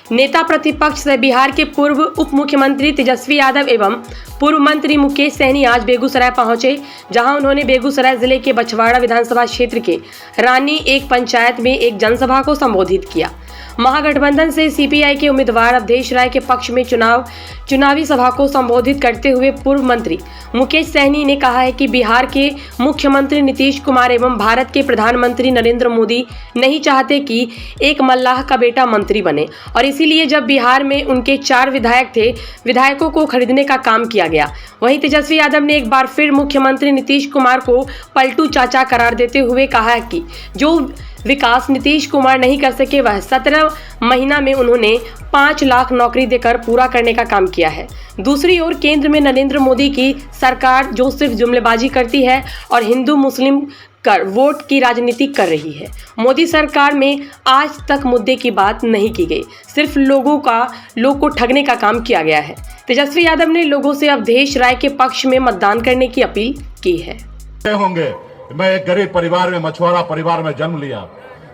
नेता प्रतिपक्ष से बिहार के पूर्व उप मुख्यमंत्री तेजस्वी यादव एवं पूर्व मंत्री मुकेश सहनी आज बेगूसराय पहुंचे, जहां उन्होंने बेगूसराय जिले के बछवाड़ा विधानसभा क्षेत्र के रानी एक पंचायत में एक जनसभा को संबोधित किया। महागठबंधन से सीपीआई के उम्मीदवार अवधेश राय के पक्ष में चुनावी सभा को संबोधित करते हुए पूर्व मंत्री मुकेश सहनी ने कहा है कि बिहार के मुख्यमंत्री नीतीश कुमार एवं भारत के प्रधानमंत्री नरेंद्र मोदी नहीं चाहते कि एक मल्लाह का बेटा मंत्री बने, और इसीलिए जब बिहार में उनके 4 विधायक थे, विधायकों को खरीदने का काम किया गया। वहीं तेजस्वी यादव ने एक बार फिर मुख्यमंत्री नीतीश कुमार को पलटू चाचा करार देते हुए कहा कि जो विकास नीतीश कुमार नहीं कर सके वह 17 महीना में उन्होंने 5 लाख नौकरी देकर पूरा करने का काम किया है। दूसरी ओर केंद्र में नरेंद्र मोदी की सरकार जो सिर्फ जुमलेबाजी करती है और हिंदू मुस्लिम कर वोट की राजनीति कर रही है। मोदी सरकार में आज तक मुद्दे की बात नहीं की गई, सिर्फ लोग को ठगने का काम किया गया है। तेजस्वी यादव ने लोगों से अवधेश राय के पक्ष में मतदान करने की अपील की है। होंगे मैं एक गरीब परिवार में, मछुआरा परिवार में जन्म लिया।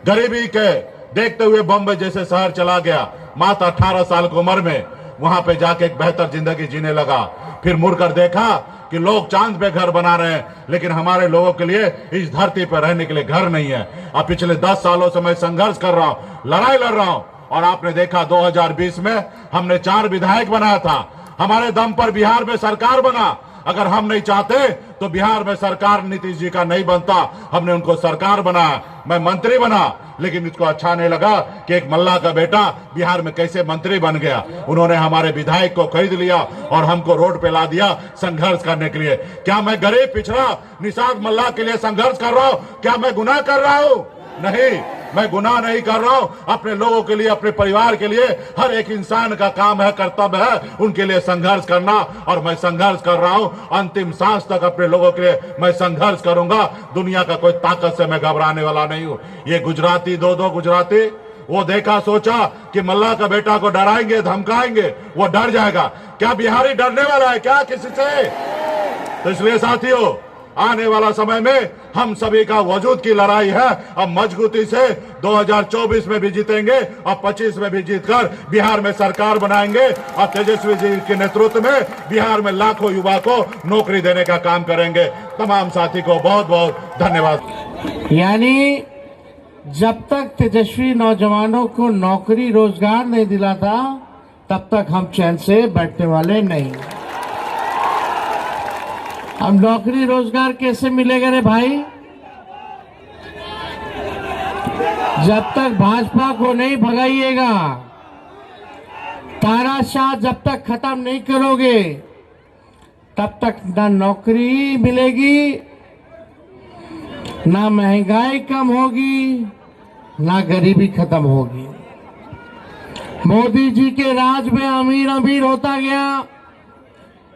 गरीबी के देखते हुए बम्बई जैसे शहर चला गया। मात्र 18 साल की उम्र में वहां पे जाके एक बेहतर जिंदगी जीने लगा। फिर मुड़कर देखा कि लोग चांद पे घर बना रहे हैं, लेकिन हमारे लोगों के लिए इस धरती पर रहने के लिए घर नहीं है। अब पिछले 10 सालों से मैं संघर्ष कर रहा हूं, लड़ाई लड़ रहा हूं, और आपने देखा 2020 में हमने 4 विधायक बनाया था। हमारे दम पर बिहार में सरकार बना। अगर हम नहीं चाहते तो बिहार में सरकार नीतीश जी का नहीं बनता। हमने उनको सरकार बनाया, मैं मंत्री बना, लेकिन इसको अच्छा नहीं लगा कि एक मल्ला का बेटा बिहार में कैसे मंत्री बन गया। उन्होंने हमारे विधायक को खरीद लिया और हमको रोड पे ला दिया संघर्ष करने के लिए। क्या मैं गरीब पिछड़ा निषाद मल्ला के लिए संघर्ष कर रहा हूं? क्या मैं गुनाह कर रहा हूं? नहीं, मैं गुनाह नहीं कर रहा हूं। अपने लोगों के लिए, अपने परिवार के लिए हर एक इंसान का काम है, कर्तव्य है उनके लिए संघर्ष करना, और मैं संघर्ष कर रहा हूं। अंतिम सांस तक अपने लोगों के लिए मैं संघर्ष करूंगा। दुनिया का कोई ताकत से मैं घबराने वाला नहीं हूं। ये गुजराती, 2 गुजराती, वो देखा सोचा कि मल्ला का बेटा को डराएंगे, धमकाएंगे, वो डर जाएगा। क्या बिहारी डरने वाला है क्या किसी से? तो इसलिए साथियों, आने वाला समय में हम सभी का वजूद की लड़ाई है। अब मजबूती से 2024 में भी जीतेंगे और 25 में भी जीतकर बिहार में सरकार बनाएंगे, और तेजस्वी जी के नेतृत्व में बिहार में लाखों युवा को नौकरी देने का काम करेंगे। तमाम साथी को बहुत बहुत धन्यवाद। यानी जब तक तेजस्वी नौजवानों को नौकरी रोजगार नहीं दिलाता, तब तक हम चैन से बैठने वाले नहीं। अब नौकरी रोजगार कैसे मिलेगा रे भाई? जब तक भाजपा को नहीं भगाइएगा, तानाशाह जब तक खत्म नहीं करोगे, तब तक ना नौकरी मिलेगी, ना महंगाई कम होगी, ना गरीबी खत्म होगी। मोदी जी के राज में अमीर अमीर होता गया,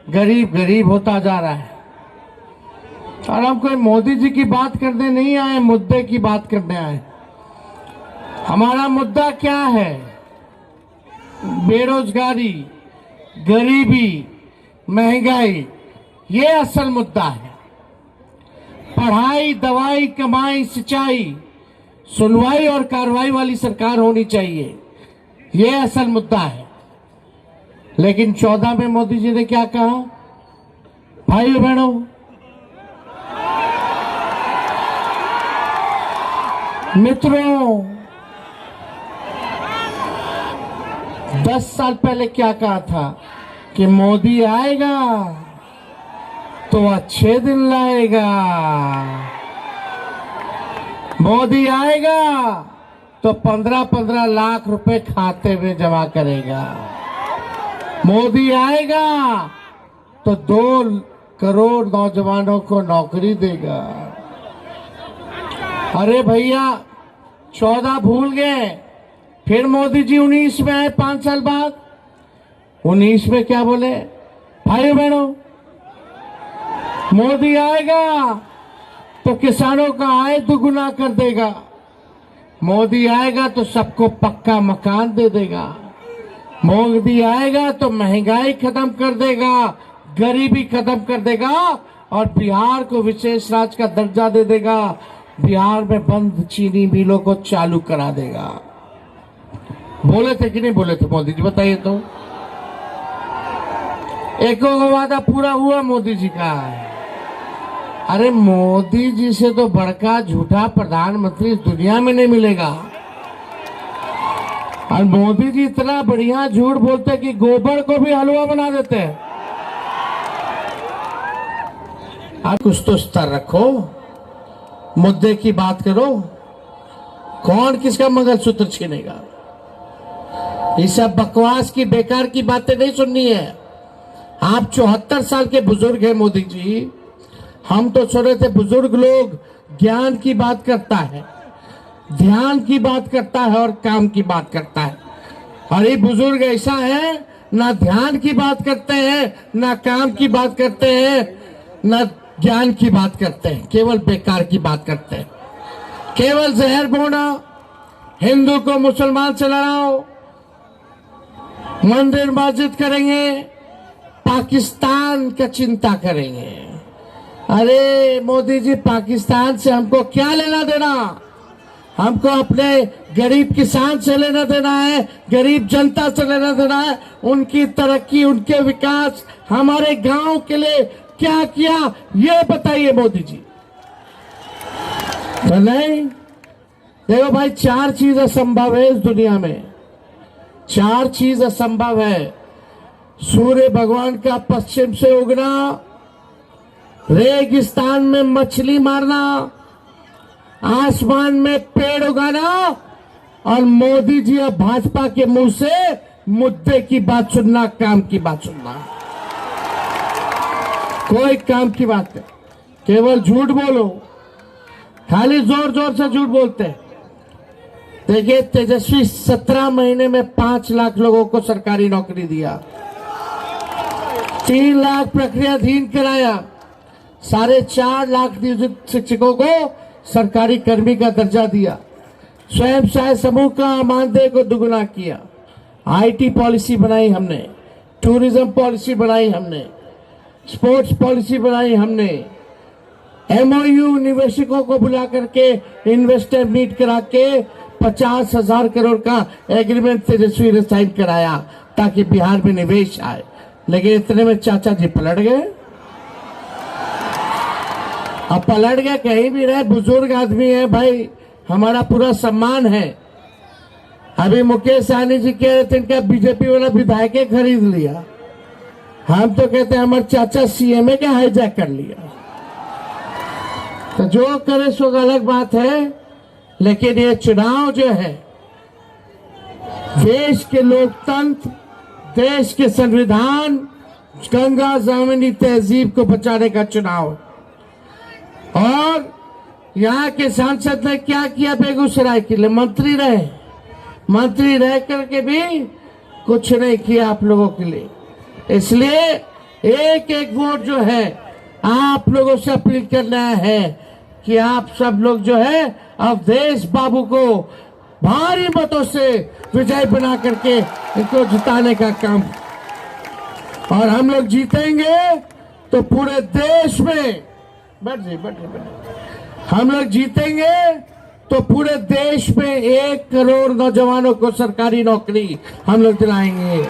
गरीब गरीब होता जा रहा है। और हम कोई मोदी जी की बात करने नहीं आए, मुद्दे की बात करने आए। हमारा मुद्दा क्या है? बेरोजगारी, गरीबी, महंगाई, ये असल मुद्दा है। पढ़ाई, दवाई, कमाई, सिंचाई, सुनवाई और कार्रवाई वाली सरकार होनी चाहिए, ये असल मुद्दा है। लेकिन 14 में मोदी जी ने क्या कहा? भाइयों बहनों, मित्रों, 10 साल पहले क्या कहा था कि मोदी आएगा तो अच्छे दिन लाएगा, मोदी आएगा तो 15-15 लाख रुपए खाते में जमा करेगा, मोदी आएगा तो 2 करोड़ नौजवानों को नौकरी देगा। अरे भैया, 14 भूल गए, फिर मोदी जी 19 में आए 5 साल बाद। 19 में क्या बोले? भाइयों बहनों, मोदी आएगा तो किसानों का आय दुगुना कर देगा, मोदी आएगा तो सबको पक्का मकान दे देगा, मोदी आएगा तो महंगाई खत्म कर देगा, गरीबी खत्म कर देगा, और बिहार को विशेष राज्य का दर्जा दे देगा, बिहार में बंद चीनी मिलों को चालू करा देगा। बोले थे कि नहीं बोले थे मोदी जी, बताइए तो। एक वादा पूरा हुआ मोदी जी का? अरे मोदी जी से तो बड़का झूठा प्रधानमंत्री इस दुनिया में नहीं मिलेगा। और मोदी जी इतना बढ़िया झूठ बोलते हैं कि गोबर को भी हलवा बना देते हैं। आप कुछ तो स्तर रखो, मुद्दे की बात करो। कौन किसका मंगलसूत्र छीनेगा? ये सब बकवास की बेकार की बातें नहीं सुननी है। आप 74 साल के बुजुर्ग हैं मोदी जी। हम तो सुन रहे थे बुजुर्ग लोग ज्ञान की बात करता है, ध्यान की बात करता है और काम की बात करता है। और ये बुजुर्ग ऐसा है, ना ध्यान की बात करते हैं, ना काम की बात करते हैं, ना ज्ञान की बात करते हैं, केवल बेकार की बात करते हैं। केवल जहर बोना, हिंदू को मुसलमान से लड़ाओ, मंदिर मस्जिद करेंगे, पाकिस्तान का चिंता करेंगे। अरे मोदी जी, पाकिस्तान से हमको क्या लेना देना? हमको अपने गरीब किसान से लेना देना है, गरीब जनता से लेना देना है। उनकी तरक्की, उनके विकास, हमारे गांव के लिए क्या किया ये बताइए मोदी जी। तो नहीं, देखो भाई, 4 चीज असंभव है इस दुनिया में। 4 चीज असंभव है। सूर्य भगवान का पश्चिम से उगना, रेगिस्तान में मछली मारना, आसमान में पेड़ उगाना, और मोदी जी और भाजपा के मुंह से मुद्दे की बात सुनना, काम की बात सुनना। कोई काम की बात नहीं, केवल झूठ बोलो, खाली जोर जोर से झूठ बोलते हैं। देखिए, तेजस्वी 17 महीने में 5 लाख लोगों को सरकारी नौकरी दिया, 3 लाख प्रक्रियाधीन कराया, 4.5 लाख नियोजित शिक्षकों को सरकारी कर्मी का दर्जा दिया, स्वयं सहायता समूह का मानदेय को दुगुना किया, आईटी पॉलिसी बनाई हमने, टूरिज्म पॉलिसी बनाई हमने, स्पोर्ट्स पॉलिसी बनाई हमने, एमओयू निवेशकों को बुला करके इन्वेस्टर मीट करा के 50,000 करोड़ का एग्रीमेंट तेजस्वी ने साइन कराया ताकि बिहार में निवेश आए। लेकिन इतने में चाचा जी पलट गए। अब पलट गए, कहीं भी रहे, बुजुर्ग आदमी है भाई, हमारा पूरा सम्मान है। अभी मुकेश सहनी जी कह रहे थे इनका बीजेपी वाला विधायक खरीद लिया। हम तो कहते हैं हमारे चाचा सीएमए के हाईजैक कर लिया। तो जो करे सो अलग बात है, लेकिन ये चुनाव जो है देश के लोकतंत्र, देश के संविधान, गंगा जमुनी तहजीब को बचाने का चुनाव है। और यहाँ के सांसद ने क्या किया? बेगूसराय के लिए मंत्री रह करके भी कुछ नहीं किया आप लोगों के लिए। इसलिए एक एक वोट जो है आप लोगों से अपील करना है कि आप सब लोग जो है अवधेश बाबू को भारी मतों से विजय बना करके इनको जिताने का काम। और हम लोग जीतेंगे तो पूरे देश में हम लोग जीतेंगे तो पूरे देश में 1 करोड़ नौजवानों को सरकारी नौकरी हम लोग दिलाएंगे।